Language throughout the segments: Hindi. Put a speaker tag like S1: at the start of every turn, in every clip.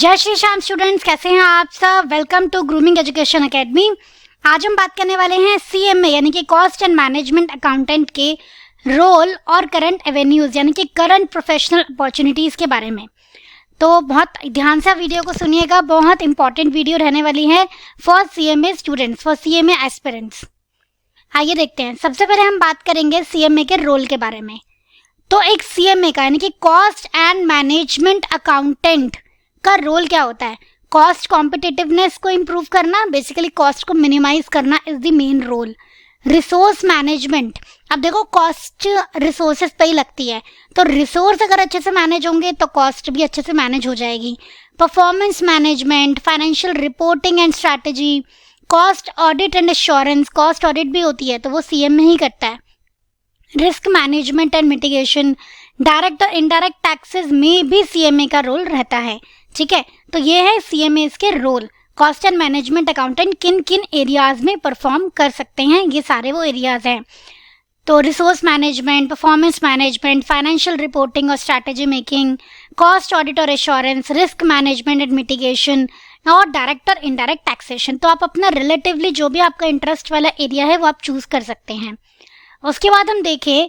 S1: जय श्री श्याम स्टूडेंट्स, कैसे हैं आप सब। Welcome to grooming education academy. आज हम बात करने वाले हैं सीएमए यानी कि कॉस्ट एंड मैनेजमेंट अकाउंटेंट के रोल और करंट एवेन्यूज यानी कि करंट प्रोफेशनल अपॉर्चुनिटीज के बारे में। तो बहुत ध्यान से वीडियो को सुनिएगा, बहुत इंपॉर्टेंट वीडियो रहने वाली है for CMA students, for CMA aspirants. आइए देखते हैं। सबसे पहले हम बात करेंगे सीएमए के रोल के बारे में। तो एक सीएमए का यानी कि कॉस्ट एंड मैनेजमेंट अकाउंटेंट का रोल क्या होता है? कॉस्ट कॉम्पिटिटिवनेस को इंप्रूव करना, बेसिकली कॉस्ट को मिनिमाइज करना is the main role. Resource management, अब देखो कॉस्ट रिसोर्सेज पे ही लगती है, तो रिसोर्स अगर अच्छे से मैनेज होंगे तो कॉस्ट भी अच्छे से मैनेज हो जाएगी। Performance management, financial reporting and strategy, cost audit and assurance, cost audit भी होती है तो वो सीएमए ही करता है। Risk management and mitigation, direct और इनडायरेक्ट टैक्सेस में भी सीएमए का रोल रहता है। ठीक है, तो ये है सीएमए के role. Cost and management accountant किन किन एरियाज में परफॉर्म कर सकते हैं, ये सारे वो एरियाज हैं। तो resource management, performance management, financial reporting और स्ट्रैटेजी मेकिंग, कॉस्ट ऑडिट और assurance, risk management and mitigation और डायरेक्ट और इनडायरेक्ट टैक्सेशन। तो आप अपना रिलेटिवली जो भी आपका इंटरेस्ट वाला एरिया है वो आप चूज कर सकते हैं। उसके बाद हम देखें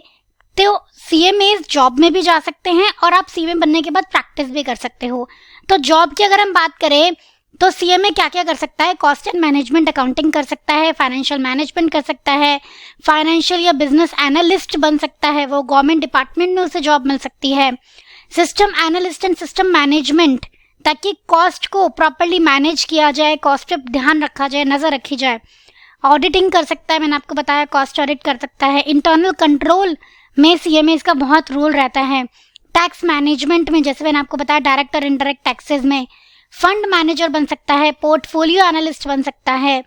S1: तो सीएमए जॉब में भी जा सकते हैं और आप सीएमए बनने के बाद प्रैक्टिस भी कर सकते हो। तो जॉब की अगर हम बात करें तो सीएमए क्या क्या कर सकता है? कॉस्ट एंड मैनेजमेंट अकाउंटिंग कर सकता है, फाइनेंशियल मैनेजमेंट कर सकता है, फाइनेंशियल या बिजनेस एनालिस्ट बन सकता है, वो गवर्नमेंट डिपार्टमेंट में उसे जॉब मिल सकती है। System analyst and system management, ताकि कॉस्ट को प्रॉपर्ली मैनेज किया जाए, कॉस्ट पे ध्यान रखा जाए, नजर रखी जाए। ऑडिटिंग कर सकता है, मैंने आपको बताया कॉस्ट ऑडिट कर सकता है। इंटरनल कंट्रोल में सीएमए इसका बहुत रोल रहता है। टैक्स मैनेजमेंट में जैसे मैंने आपको बताया डायरेक्ट और इनडायरेक्ट टैक्सेस में। फंड मैनेजर बन सकता है, पोर्टफोलियो एनालिस्ट बन सकता है।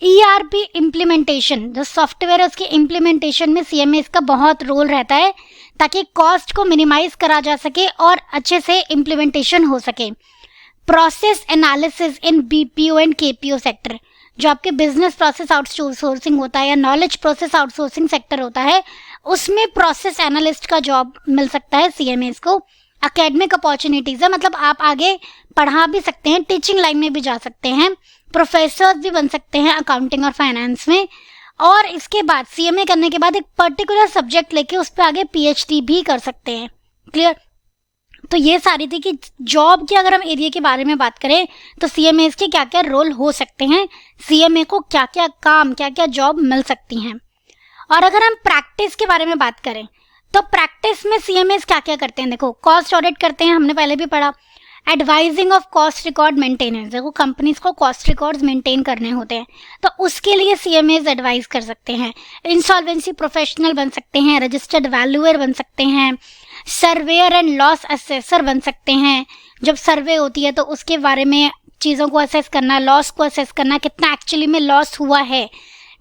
S1: ईआरपी इम्प्लीमेंटेशन, जो सॉफ्टवेयर है उसके इम्प्लीमेंटेशन में सीएमए इसका बहुत रोल रहता है, ताकि कॉस्ट को मिनिमाइज करा जा सके और अच्छे से इम्प्लीमेंटेशन हो सके। Process analysis in BPO and KPO sector, जो आपके बिजनेस प्रोसेस आउटसोर्सिंग होता है या नॉलेज प्रोसेस आउटसोर्सिंग सेक्टर होता है, उसमें प्रोसेस एनालिस्ट का जॉब मिल सकता है सीएमए को। एकेडमिक अपॉर्चुनिटीज है, मतलब आप आगे पढ़ा भी सकते हैं, टीचिंग लाइन में भी जा सकते हैं, प्रोफेसर भी बन सकते हैं अकाउंटिंग और फाइनेंस में। और इसके बाद सीएमए करने के बाद एक पर्टिकुलर सब्जेक्ट लेके उस पर आगे पीएचडी भी कर सकते हैं। क्लियर? तो ये सारी थी कि जॉब की अगर हम एरिया के बारे में बात करें तो सीएमए के क्या क्या रोल हो सकते हैं, सीएमए को क्या क्या काम, क्या क्या जॉब मिल सकती हैं। और अगर हम प्रैक्टिस के बारे में बात करें तो प्रैक्टिस में सीएमए क्या क्या करते हैं? देखो, कॉस्ट ऑडिट करते हैं, हमने पहले भी पढ़ा। Advising of cost record maintenance, देखो कंपनीज को कॉस्ट रिकॉर्ड्स मेंटेन करने होते हैं तो उसके लिए सीएमए एडवाइज कर सकते हैं। इंसॉल्वेंसी प्रोफेशनल बन सकते हैं, रजिस्टर्ड वैल्यूअर बन सकते हैं, सर्वेयर एंड लॉस असेसर बन सकते हैं। जब सर्वे होती है तो उसके बारे में चीज़ों को असेस करना, लॉस को असेस करना, कितना एक्चुअली में लॉस हुआ है।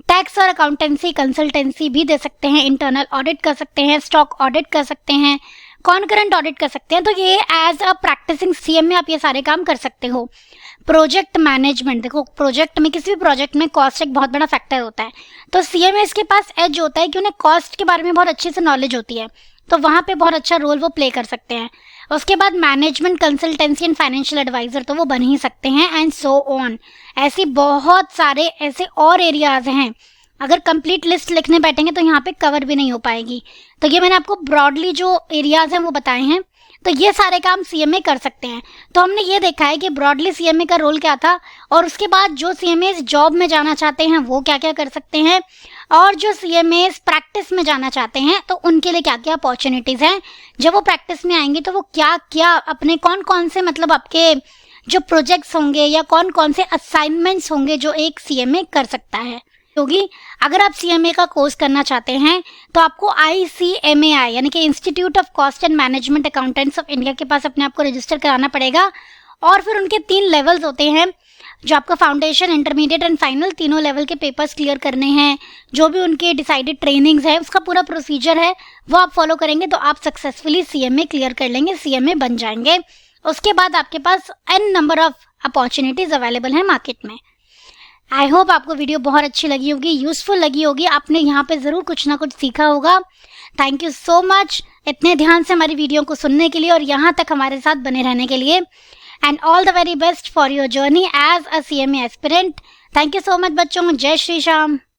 S1: टैक्स और अकाउंटेंसी कंसल्टेंसी भी दे सकते हैं, इंटरनल ऑडिट कर सकते हैं, स्टॉक ऑडिट कर सकते हैं, कॉन्करेंट ऑडिट कर सकते हैं। तो ये एज अ प्रैक्टिसिंग सीएमए आप ये सारे काम कर सकते हो। प्रोजेक्ट मैनेजमेंट, देखो प्रोजेक्ट में, किसी भी प्रोजेक्ट में कॉस्ट एक बहुत बड़ा फैक्टर होता है, तो सीएमए के पास एज होता है कि उन्हें कॉस्ट के बारे में बहुत अच्छे से नॉलेज होती है, तो वहाँ पे बहुत अच्छा रोल वो प्ले कर सकते हैं। उसके बाद management consultancy and financial advisor तो वो बन ही सकते हैं, एंड सो ऑन। ऐसी बहुत सारे ऐसे और एरियाज हैं, अगर कंप्लीट लिस्ट लिखने बैठेंगे तो यहाँ पे कवर भी नहीं हो पाएगी। तो ये मैंने आपको ब्रॉडली जो एरियाज हैं वो बताए हैं। तो ये सारे काम सीएमए कर सकते हैं। तो हमने ये देखा है कि ब्रॉडली सीएमए का रोल क्या था, और उसके बाद जो सीएमए जॉब में जाना चाहते हैं वो क्या क्या कर सकते हैं, और जो सीएमए प्रैक्टिस में जाना चाहते हैं तो उनके लिए क्या क्या अपॉर्चुनिटीज हैं। जब वो प्रैक्टिस में आएंगे तो वो क्या क्या अपने कौन कौन से, मतलब आपके जो प्रोजेक्ट्स होंगे या कौन कौन से असाइनमेंट्स होंगे जो एक सीएमए कर सकता है। क्योंकि अगर आप सीएमए का कोर्स करना चाहते हैं तो आपको ICMAI यानी कि institute of cost and management accountants of India के पास अपने आप को रजिस्टर कराना पड़ेगा। और फिर उनके 3 लेवल्स होते हैं, जो आपका फाउंडेशन, इंटरमीडिएट एंड फाइनल, तीनों लेवल के पेपर्स क्लियर करने हैं। जो भी उनके डिसाइडेड ट्रेनिंग्स है, उसका पूरा प्रोसीजर है, वो आप फॉलो करेंगे तो आप सक्सेसफुली सीएमए क्लियर कर लेंगे, सीएमए बन जाएंगे। उसके बाद आपके पास n number of opportunities available है मार्केट में। आई होप आपको वीडियो बहुत अच्छी लगी होगी, यूजफुल लगी होगी, आपने यहाँ पे ज़रूर कुछ ना कुछ सीखा होगा। थैंक यू सो मच इतने ध्यान से हमारी वीडियो को सुनने के लिए और यहाँ तक हमारे साथ बने रहने के लिए। And all the very best for your journey as a CMA aspirant. Thank you so much बच्चों। जय श्री श्याम।